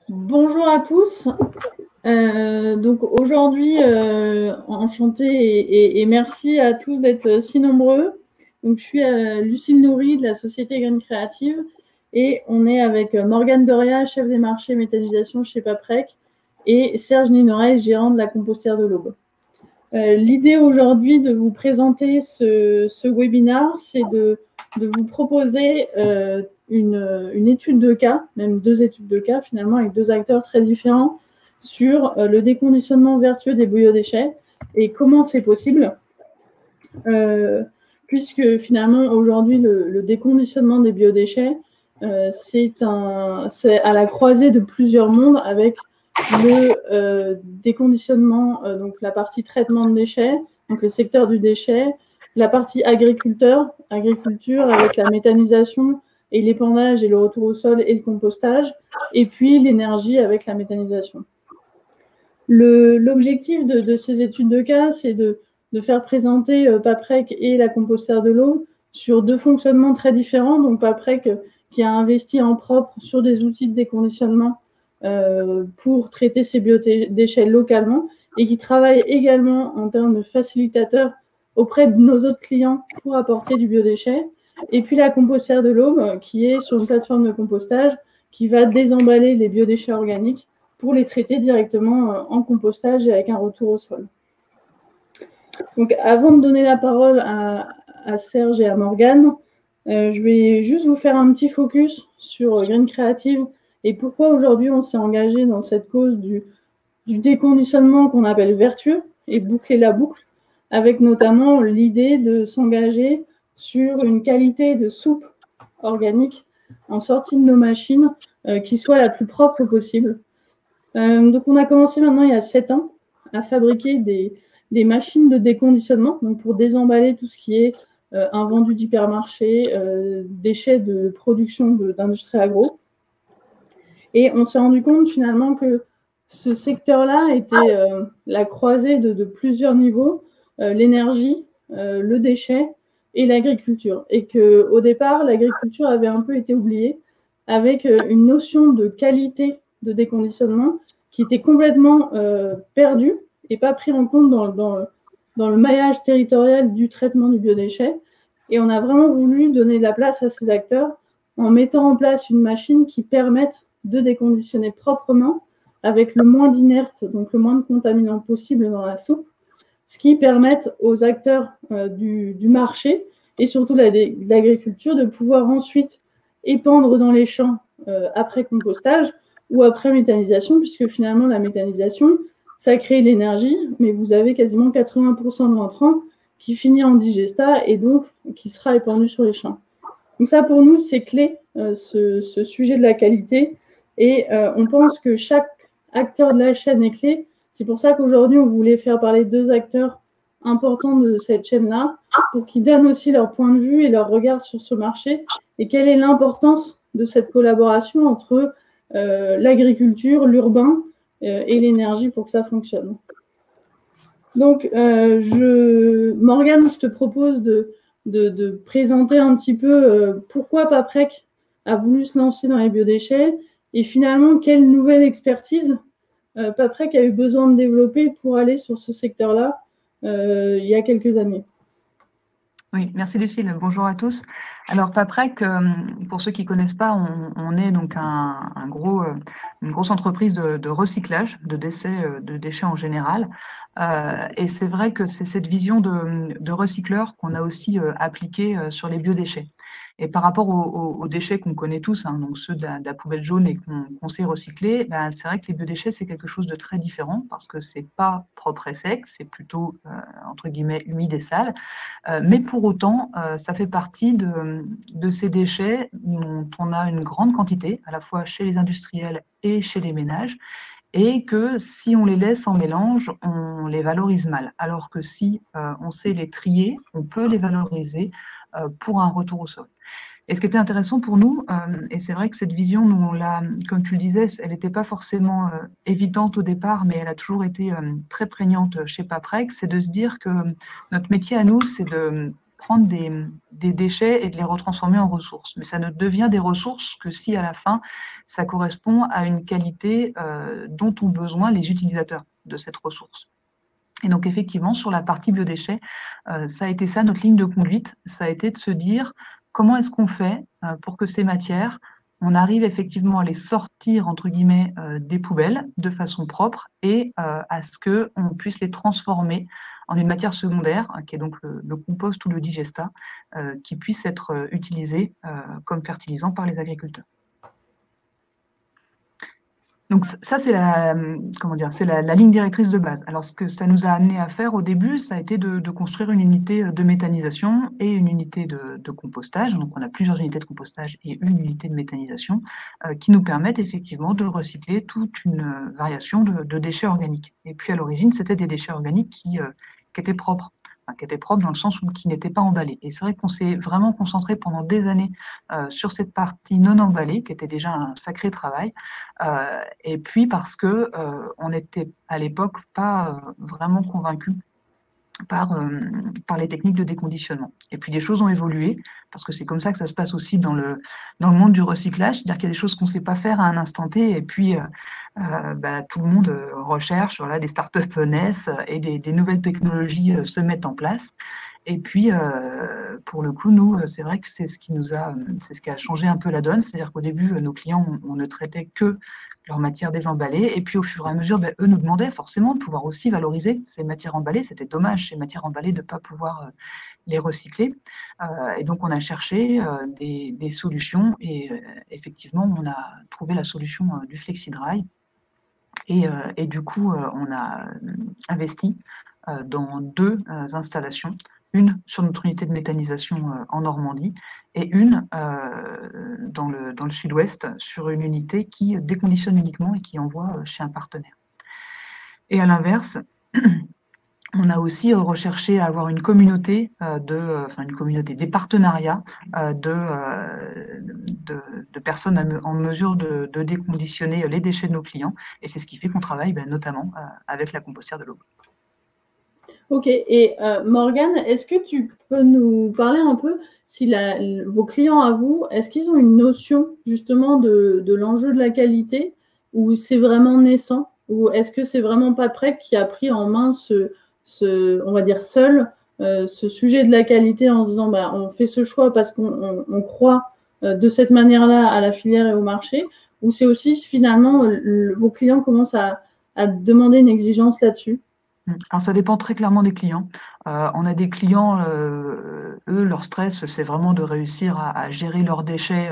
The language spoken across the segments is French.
Bonjour à tous. Donc aujourd'hui, enchantée et merci à tous d'être si nombreux. Donc je suis Lucille Nourry de la société Graines Créatives et on est avec Morgane Doria, chef des marchés méthanisation chez Paprec, et Serge Ninorel, gérant de la compostière de l'Aube. L'idée aujourd'hui de vous présenter ce webinaire, c'est de vous proposer une étude de cas, même 2 études de cas finalement, avec 2 acteurs très différents sur le déconditionnement vertueux des biodéchets et comment c'est possible, puisque finalement aujourd'hui le déconditionnement des biodéchets, c'est à la croisée de plusieurs mondes avec le déconditionnement, donc la partie traitement de déchets, donc le secteur du déchet, la partie agriculture avec la méthanisation et l'épandage et le retour au sol et le compostage, et puis l'énergie avec la méthanisation. L'objectif de ces études de cas, c'est de faire présenter Paprec et la compostière de l'Aube sur 2 fonctionnements très différents. Donc Paprec qui a investi en propre sur des outils de déconditionnement pour traiter ces biodéchets localement et qui travaille également en termes de facilitateurs auprès de nos autres clients pour apporter du biodéchet. Et puis la compostière de l'Aube qui est sur une plateforme de compostage qui va désemballer les biodéchets organiques pour les traiter directement en compostage et avec un retour au sol. Donc avant de donner la parole à Serge et à Morgane, je vais juste vous faire un petit focus sur Graines Créatives et pourquoi aujourd'hui on s'est engagé dans cette cause du déconditionnement qu'on appelle vertueux et boucler la boucle, avec notamment l'idée de s'engager sur une qualité de soupe organique en sortie de nos machines qui soit la plus propre possible. Donc on a commencé maintenant il y a 7 ans à fabriquer des machines de déconditionnement, donc pour désemballer tout ce qui est invendu d'hypermarché, déchets de production d'industrie agro. Et on s'est rendu compte finalement que ce secteur-là était la croisée de plusieurs niveaux, l'énergie, le déchet et l'agriculture. Et qu'au départ, l'agriculture avait un peu été oubliée avec une notion de qualité de déconditionnement qui était complètement perdue et pas pris en compte dans le maillage territorial du traitement du biodéchet. Et on a vraiment voulu donner de la place à ces acteurs en mettant en place une machine qui permette de déconditionner proprement avec le moins d'inertes, donc le moins de contaminants possible dans la soupe, ce qui permet aux acteurs du marché et surtout de l'agriculture de pouvoir ensuite épandre dans les champs après compostage ou après méthanisation, puisque finalement la méthanisation, ça crée l'énergie, mais vous avez quasiment 80% de l'entrant qui finit en digestat et donc qui sera épandu sur les champs. Donc ça, pour nous, c'est clé, ce sujet de la qualité. Et on pense que chaque acteur de la chaîne est clé. C'est pour ça qu'aujourd'hui, on voulait faire parler 2 acteurs importants de cette chaîne-là pour qu'ils donnent aussi leur point de vue et leur regard sur ce marché et quelle est l'importance de cette collaboration entre l'agriculture, l'urbain et l'énergie pour que ça fonctionne. Donc, Morgane, je te propose de présenter un petit peu pourquoi Paprec a voulu se lancer dans les biodéchets et finalement quelle nouvelle expertise Paprec a eu besoin de développer pour aller sur ce secteur-là il y a quelques années. Oui, merci Lucille. Bonjour à tous. Alors Paprec, pour ceux qui ne connaissent pas, on est donc une grosse entreprise de recyclage de déchets en général. Et c'est vrai que c'est cette vision de recycleur qu'on a aussi appliquée sur les biodéchets. Et par rapport aux déchets qu'on connaît tous, hein, donc ceux de la poubelle jaune et qu'on sait recycler, ben, c'est vrai que les biodéchets, c'est quelque chose de très différent parce que c'est pas propre et sec, c'est plutôt, entre guillemets, humide et sale. Mais pour autant, ça fait partie de ces déchets dont on a une grande quantité, à la fois chez les industriels et chez les ménages, et que si on les laisse en mélange, on les valorise mal. Alors que si on sait les trier, on peut les valoriser pour un retour au sol. Et ce qui était intéressant pour nous, et c'est vrai que cette vision, nous, on l'a, comme tu le disais, elle n'était pas forcément évidente au départ, mais elle a toujours été très prégnante chez Paprec, c'est de se dire que notre métier à nous, c'est de prendre des déchets et de les retransformer en ressources. Mais ça ne devient des ressources que si, à la fin, ça correspond à une qualité dont ont besoin les utilisateurs de cette ressource. Et donc, effectivement, sur la partie biodéchets, ça a été ça, notre ligne de conduite. Ça a été de se dire comment est-ce qu'on fait pour que ces matières, on arrive effectivement à les sortir, entre guillemets, des poubelles de façon propre et à ce qu'on puisse les transformer en une matière secondaire, qui est donc le compost ou le digestat, qui puisse être utilisé comme fertilisant par les agriculteurs. Donc ça, c'est la ligne directrice de base. Alors, ce que ça nous a amené à faire au début, ça a été de construire une unité de méthanisation et une unité de compostage. Donc, on a plusieurs unités de compostage et une unité de méthanisation qui nous permettent effectivement de recycler toute une variation de déchets organiques. Et puis, à l'origine, c'était des déchets organiques qui étaient propres. Qui étaient propres dans le sens où qui n'étaient pas emballés. Et c'est vrai qu'on s'est vraiment concentré pendant des années sur cette partie non emballée, qui était déjà un sacré travail. Et puis parce que on n'était à l'époque pas vraiment convaincus par les techniques de déconditionnement. Et puis des choses ont évolué, parce que c'est comme ça que ça se passe aussi dans le monde du recyclage, c'est-à-dire qu'il y a des choses qu'on ne sait pas faire à un instant T, et puis tout le monde recherche, voilà, des startups naissent, et des nouvelles technologies se mettent en place. Et puis, pour le coup, nous, c'est vrai que c'est ce qui a changé un peu la donne, c'est-à-dire qu'au début, nos clients, on ne traitait que leur matière désemballée. Et puis, au fur et à mesure, eux nous demandaient forcément de pouvoir aussi valoriser ces matières emballées. C'était dommage, ces matières emballées, de ne pas pouvoir les recycler. Et donc, on a cherché des solutions. Et effectivement, on a trouvé la solution du FlexiDry. Et du coup, on a investi dans 2 installations. Une sur notre unité de méthanisation en Normandie et une dans le sud-ouest sur une unité qui déconditionne uniquement et qui envoie chez un partenaire. Et à l'inverse, on a aussi recherché à avoir une communauté, des partenariats de personnes en mesure de déconditionner les déchets de nos clients. Et c'est ce qui fait qu'on travaille notamment avec la compostière de l'Aube. Ok, et Morgane, est-ce que tu peux nous parler un peu si vos clients à vous, est-ce qu'ils ont une notion justement de l'enjeu de la qualité ou c'est vraiment naissant ou est-ce que c'est vraiment Paprec qui a pris en main on va dire seul, ce sujet de la qualité en se disant on fait ce choix parce qu'on croit de cette manière-là à la filière et au marché ou c'est aussi finalement vos clients commencent à demander une exigence là-dessus? Alors, ça dépend très clairement des clients. On a des clients, eux, leur stress, c'est vraiment de réussir à gérer leurs déchets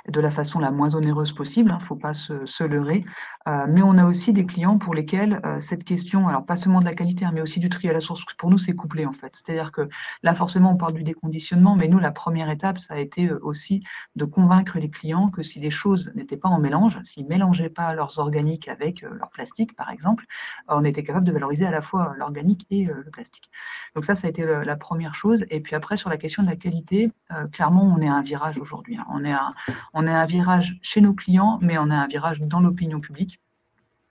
de la façon la moins onéreuse possible. Il ne faut pas se leurrer. Mais on a aussi des clients pour lesquels cette question, alors pas seulement de la qualité, mais aussi du tri à la source, pour nous, c'est couplé en fait. C'est-à-dire que là, forcément, on parle du déconditionnement, mais nous, la première étape, ça a été aussi de convaincre les clients que si les choses n'étaient pas en mélange, s'ils ne mélangeaient pas leurs organiques avec leur plastique, par exemple, on était capable de valoriser à la fois l'organique et le plastique. Donc ça a été la première chose. Et puis après, sur la question de la qualité, clairement, on est à un virage aujourd'hui. On est à un virage chez nos clients, mais on est à un virage dans l'opinion publique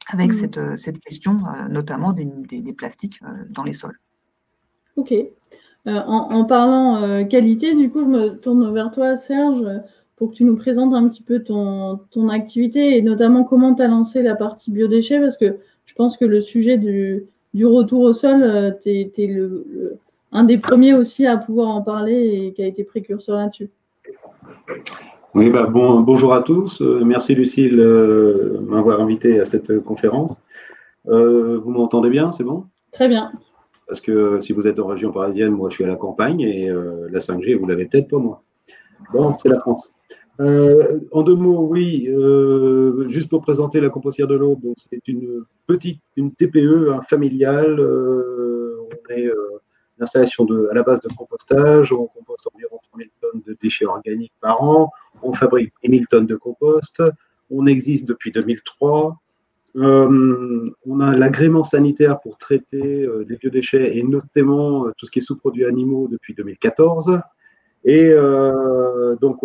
avec cette question, notamment des plastiques dans les sols. Ok. En parlant qualité, du coup, je me tourne vers toi, Serge, pour que tu nous présentes un petit peu ton activité et notamment comment tu as lancé la partie biodéchets, parce que je pense que le sujet du retour au sol, tu es un des premiers aussi à pouvoir en parler et qui a été précurseur là-dessus. Oui, bonjour à tous. Merci Lucille de m'avoir invité à cette conférence. Vous m'entendez bien, c'est bon? Très bien. Parce que si vous êtes en région parisienne, moi je suis à la campagne et la 5G, vous l'avez peut-être pas moi. Bon, c'est la France. En 2 mots, oui, juste pour présenter la compostière de l'Aube, donc c'est une TPE familiale. On est une installation à la base de compostage, on composte environ 3000 tonnes de déchets organiques par an, on fabrique 10 000 tonnes de compost, on existe depuis 2003. On a l'agrément sanitaire pour traiter les biodéchets et notamment tout ce qui est sous-produits animaux depuis 2014. Et donc,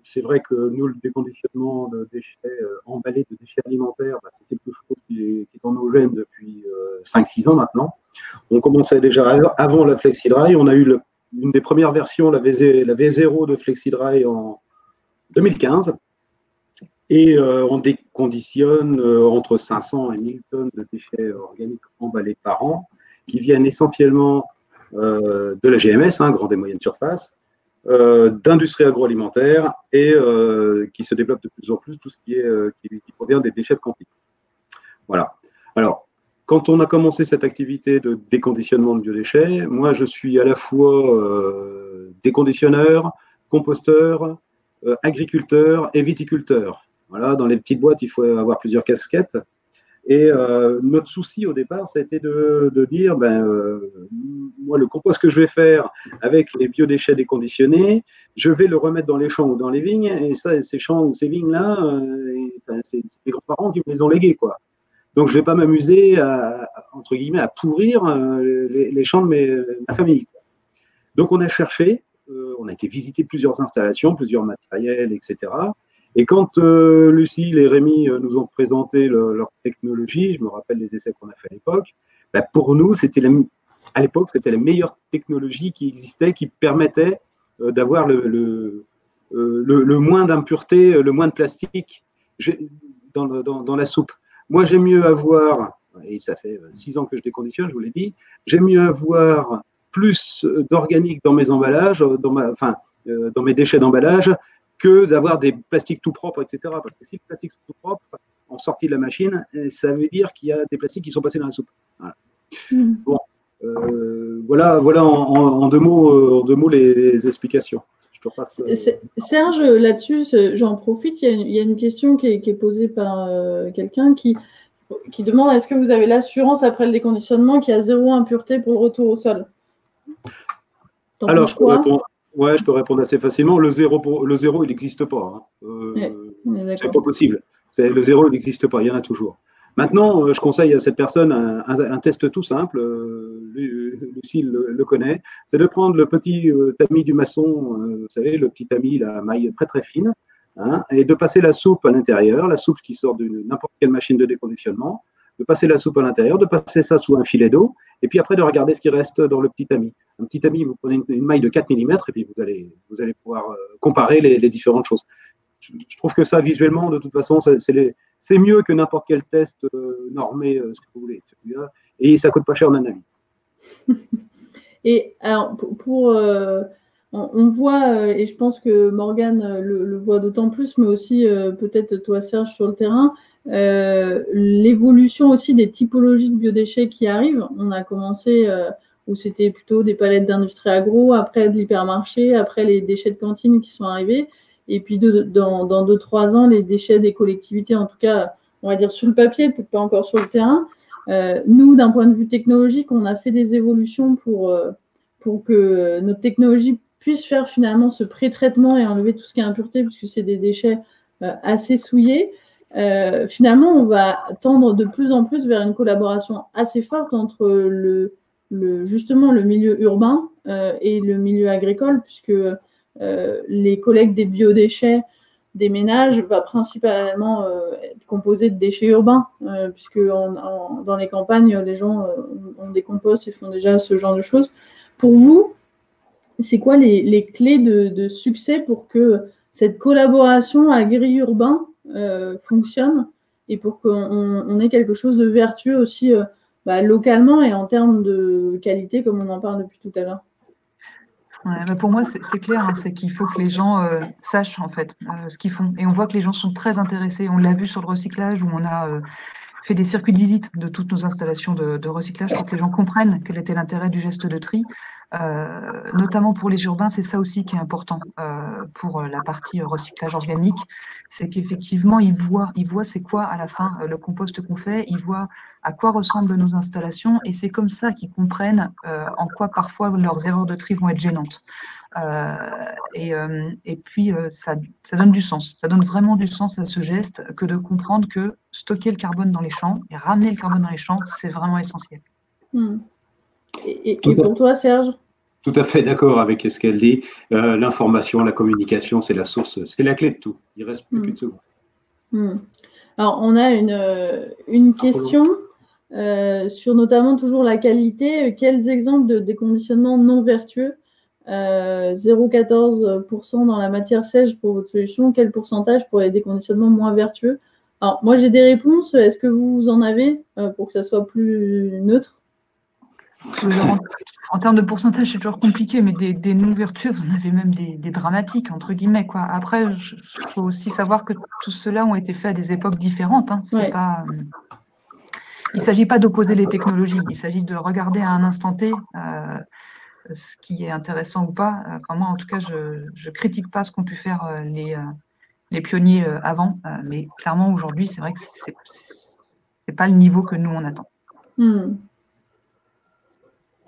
c'est vrai que nous, le déconditionnement de déchets emballés, de déchets alimentaires, c'est quelque chose qui est dans nos gènes depuis 5-6 ans maintenant. On commençait déjà avant la FlexiDry. On a eu une des premières versions, la V0 de FlexiDry en 2015. Et on déconditionne entre 500 et 1000 tonnes de déchets organiques emballés par an, qui viennent essentiellement de la GMS, grande et moyenne surface, d'industrie agroalimentaire et qui se développe de plus en plus tout ce qui provient des déchets de cantine. Voilà. Alors, quand on a commencé cette activité de déconditionnement de biodéchets, moi, je suis à la fois déconditionneur, composteur, agriculteur et viticulteur. Voilà, dans les petites boîtes, il faut avoir plusieurs casquettes. Et notre souci au départ, ça a été de dire, moi, le compost que je vais faire avec les biodéchets déconditionnés, je vais le remettre dans les champs ou dans les vignes. Et ça, ces champs ou ces vignes-là, c'est les grands-parents qui me les ont légués, quoi. Donc, je ne vais pas m'amuser entre guillemets, à pourrir les champs de ma famille, quoi. Donc, on a cherché, on a été visiter plusieurs installations, plusieurs matériels, etc. Et quand Lucille et Rémi nous ont présenté leur technologie, je me rappelle les essais qu'on a fait à l'époque, pour nous, à l'époque, c'était la meilleure technologie qui existait, qui permettait d'avoir le moins d'impuretés, le moins de plastique dans la soupe. Moi, j'aime mieux avoir, et ça fait 6 ans que je déconditionne, je vous l'ai dit, j'aime mieux avoir plus d'organique dans mes emballages, dans mes déchets d'emballage, que d'avoir des plastiques tout propres, etc. Parce que si les plastiques sont tout propres, en sortie de la machine, ça veut dire qu'il y a des plastiques qui sont passés dans la soupe. Voilà. Bon, voilà en deux mots les explications. Je te repasse, Serge, là-dessus, j'en profite, il y a une question qui est posée par quelqu'un qui demande est-ce que vous avez l'assurance après le déconditionnement qu'il y a 0 impureté pour le retour au sol? Alors, je peux répondre assez facilement. Le zéro il n'existe pas. C'est pas possible. Le zéro, il n'existe pas. Il y en a toujours. Maintenant, je conseille à cette personne un test tout simple. Lucille le connaît. C'est de prendre le petit tamis du maçon, vous savez, le petit tamis, la maille très très fine, et de passer la soupe à l'intérieur, la soupe qui sort de n'importe quelle machine de déconditionnement, de passer la soupe à l'intérieur, de passer ça sous un filet d'eau, et puis après de regarder ce qui reste dans le petit tamis. Un petit tamis, vous prenez une maille de 4 mm, et puis vous allez pouvoir comparer les différentes choses. Je trouve que ça, visuellement, de toute façon, c'est mieux que n'importe quel test normé, ce que vous voulez. Et ça ne coûte pas cher en analyse. Et alors, on voit, et je pense que Morgane le voit d'autant plus, mais aussi peut-être toi, Serge, sur le terrain, l'évolution aussi des typologies de biodéchets qui arrivent. On a commencé où c'était plutôt des palettes d'industrie agro, après de l'hypermarché, après les déchets de cantine qui sont arrivés. Et puis, dans 2-3 ans, les déchets des collectivités, en tout cas, on va dire sur le papier, peut-être pas encore sur le terrain. Nous, d'un point de vue technologique, on a fait des évolutions pour que notre technologie puisse faire finalement ce pré-traitement et enlever tout ce qui est impureté, puisque c'est des déchets assez souillés. Finalement, on va tendre de plus en plus vers une collaboration assez forte entre justement le milieu urbain et le milieu agricole, puisque les collectes des biodéchets des ménages va principalement être composé de déchets urbains, puisque dans les campagnes, les gens ont des composts et font déjà ce genre de choses. Pour vous, c'est quoi les clés de succès pour que cette collaboration agri-urbain fonctionne et pour qu'on ait quelque chose de vertueux aussi localement et en termes de qualité, comme on en parle depuis tout à l'heure? Ouais, pour moi, c'est clair, c'est qu'il faut que les gens sachent en fait ce qu'ils font. Et on voit que les gens sont très intéressés. On l'a vu sur le recyclage où on a fait des circuits de visite de toutes nos installations de recyclage pour que les gens comprennent quel était l'intérêt du geste de tri. Notamment pour les urbains, c'est ça aussi qui est important pour la partie recyclage organique, c'est qu'effectivement, ils voient c'est quoi à la fin le compost qu'on fait, ils voient à quoi ressemblent nos installations, et c'est comme ça qu'ils comprennent en quoi parfois leurs erreurs de tri vont être gênantes. Et puis, ça donne du sens, ça donne vraiment du sens à ce geste que de comprendre que stocker le carbone dans les champs et ramener le carbone dans les champs, c'est vraiment essentiel. Et pour toi, Serge? Tout à fait d'accord avec ce qu'elle dit. L'information, la communication, c'est la source, c'est la clé de tout. Il ne reste plus qu'une seconde. Alors, on a une question sur notamment toujours la qualité. Quels exemples de déconditionnement non vertueux 0,14% dans la matière sèche pour votre solution, quel pourcentage pour les déconditionnements moins vertueux? Alors, moi, j'ai des réponses. Est-ce que vous en avez pour que ça soit plus neutre? Alors, en termes de pourcentage, c'est toujours compliqué, mais des non vertueux, vous en avez même des dramatiques, entre guillemets, quoi. Après, il faut aussi savoir que tout cela ont été faits à des époques différentes. Hein. C'est pas, il ne s'agit pas d'opposer les technologies, il s'agit de regarder à un instant T ce qui est intéressant ou pas. Enfin, moi, en tout cas, je ne critique pas ce qu'ont pu faire les pionniers avant, mais clairement, aujourd'hui, c'est vrai que ce n'est pas le niveau que nous, on attend.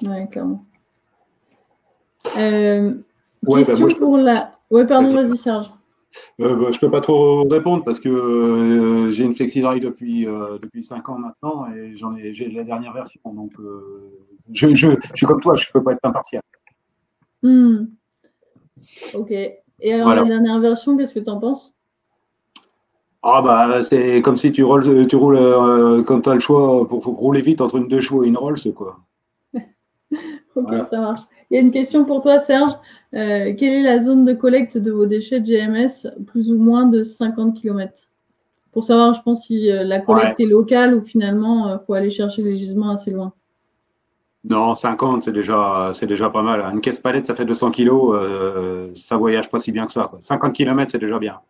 Oui, clairement. Question pour la... Oui, pardon, vas-y, Serge. Je ne peux pas trop répondre parce que j'ai une FlexiDry depuis 5 ans maintenant et j'ai la dernière version. Donc, je suis comme toi, je ne peux pas être impartial. Ok. Et alors, la dernière version, qu'est-ce que tu en penses? Ah bah, c'est comme si tu roules comme tu as le choix pour rouler vite entre une 2 chevaux et une Rolls, quoi. Ok, ça marche. Il y a une question pour toi, Serge. Quelle est la zone de collecte de vos déchets de GMS, plus ou moins de 50 km? Pour savoir, je pense, si la collecte est locale ou finalement, il faut aller chercher les gisements assez loin. Non, 50, c'est déjà pas mal. Une caisse palette, ça fait 200 kilos, ça voyage pas si bien que ça, quoi. 50 km, c'est déjà bien.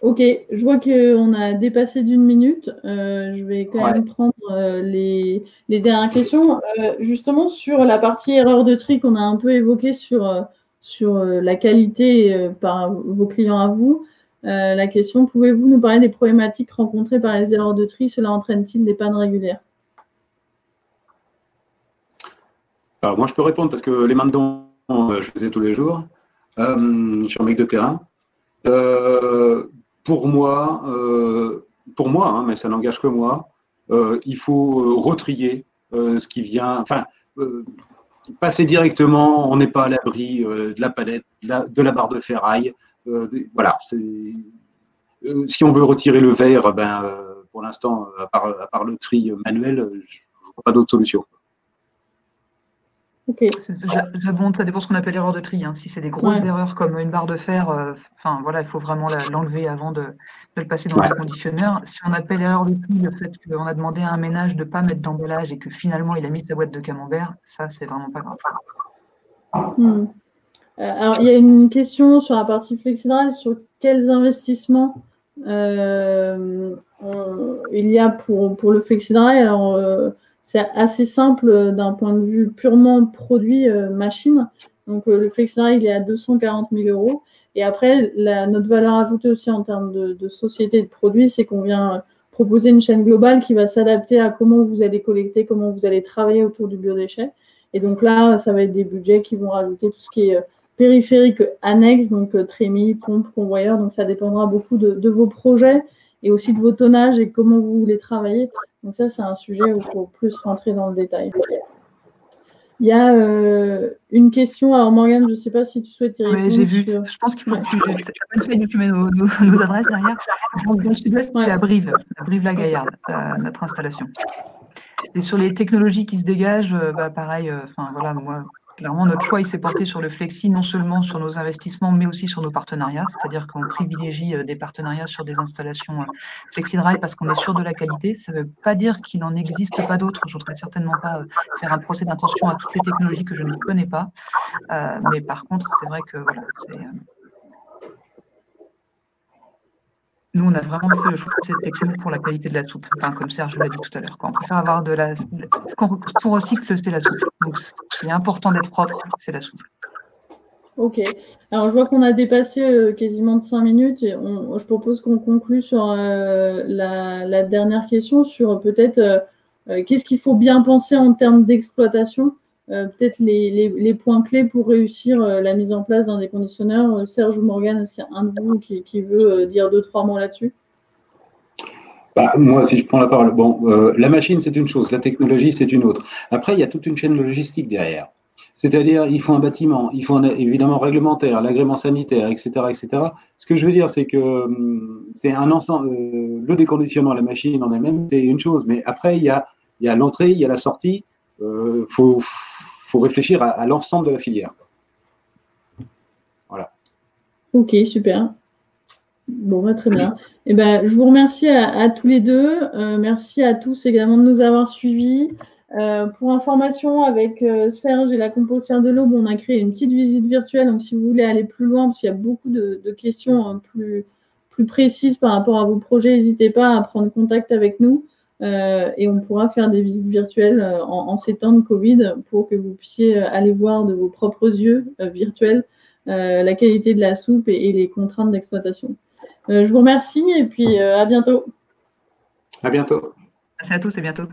Ok, je vois qu'on a dépassé d'1 minute. Je vais quand même prendre les dernières questions. Justement, sur la partie erreur de tri qu'on a un peu évoquée sur la qualité par vos clients à vous, la question, pouvez-vous nous parler des problématiques rencontrées par les erreurs de tri? Cela entraîne-t-il des pannes régulières? Alors, moi, je peux répondre parce que les mains dedans, je les ai tous les jours. Je suis un mec de terrain. Pour moi, hein, mais ça n'engage que moi, il faut retrier ce qui vient, enfin, passer directement, on n'est pas à l'abri de la palette, de la barre de ferraille. Voilà, si on veut retirer le verre, pour l'instant, à part le tri manuel, je ne vois pas d'autre solution. Okay. J'abonde, ça dépend de ce qu'on appelle erreur de tri. Hein. Si c'est des grosses erreurs comme une barre de fer, voilà, il faut vraiment l'enlever avant de le passer dans le déconditionneur. Si on appelle erreur de tri le fait qu'on a demandé à un ménage de ne pas mettre d'emballage et que finalement il a mis sa boîte de camembert, ça, c'est vraiment pas grave. Alors, il y a une question sur la partie FlexiDry, sur quels investissements il y a pour le FlexiDry. Alors, c'est assez simple d'un point de vue purement produit machine. Donc, le FlexiDry, il est à 240 000 €. Et après, notre valeur ajoutée aussi en termes de société de produits, c'est qu'on vient proposer une chaîne globale qui va s'adapter à comment vous allez collecter, comment vous allez travailler autour du biodéchet. Et donc là, ça va être des budgets qui vont rajouter tout ce qui est périphérique annexe, donc trémie, pompe, convoyeur. Donc, ça dépendra beaucoup de vos projets et aussi de vos tonnages et comment vous voulez travailler. Donc ça, c'est un sujet où il faut plus rentrer dans le détail. Il y a une question. Alors, Morgane, je ne sais pas si tu souhaites y répondre. Oui, j'ai vu. Je pense qu'il faut que tu mets nos adresses derrière. Dans le sud-ouest, c'est à Brive-la-Gaillarde, notre installation. Et sur les technologies qui se dégagent, pareil, voilà, moi, clairement, notre choix, il s'est porté sur le flexi, non seulement sur nos investissements, mais aussi sur nos partenariats. C'est-à-dire qu'on privilégie des partenariats sur des installations FlexiDry parce qu'on est sûr de la qualité. Ça ne veut pas dire qu'il n'en existe pas d'autres. Je ne voudrais certainement pas faire un procès d'intention à toutes les technologies que je ne connais pas. Mais par contre, c'est vrai que voilà, nous, on a vraiment fait le choix de cette technique pour la qualité de la soupe. Enfin, comme Serge l'a dit tout à l'heure. On préfère avoir ce qu'on recycle, c'est la soupe. Donc, c'est important d'être propre, c'est la soupe. Ok. Alors, je vois qu'on a dépassé quasiment de 5 minutes. Et je propose qu'on conclue sur la dernière question, sur peut-être qu'est-ce qu'il faut bien penser en termes d'exploitation. Peut-être les points clés pour réussir la mise en place d'un déconditionneur. Serge ou Morgane, est-ce qu'il y a un de vous qui veut dire 2-3 mots là-dessus? Moi, si je prends la parole, la machine, c'est une chose, la technologie, c'est une autre. Après, il y a toute une chaîne logistique derrière. C'est-à-dire, il faut un bâtiment, il faut évidemment réglementaire, l'agrément sanitaire, etc., etc. Ce que je veux dire, c'est que c'est un ensemble. Le déconditionnement, la machine en elle-même, c'est une chose. Mais après, il y a l'entrée, il y a la sortie. faut réfléchir à l'ensemble de la filière. Voilà. Ok, super. Bon, bah, très bien. Eh ben, je vous remercie à tous les deux. Merci à tous également de nous avoir suivis. Pour information, avec Serge et la Compostière de l'Aube, on a créé une petite visite virtuelle. Donc, si vous voulez aller plus loin, parce qu'il y a beaucoup de questions plus précises par rapport à vos projets, n'hésitez pas à prendre contact avec nous. Et on pourra faire des visites virtuelles en ces temps de Covid pour que vous puissiez aller voir de vos propres yeux virtuels la qualité de la soupe et les contraintes d'exploitation. Je vous remercie et puis à bientôt. À bientôt. Merci à tous et bientôt.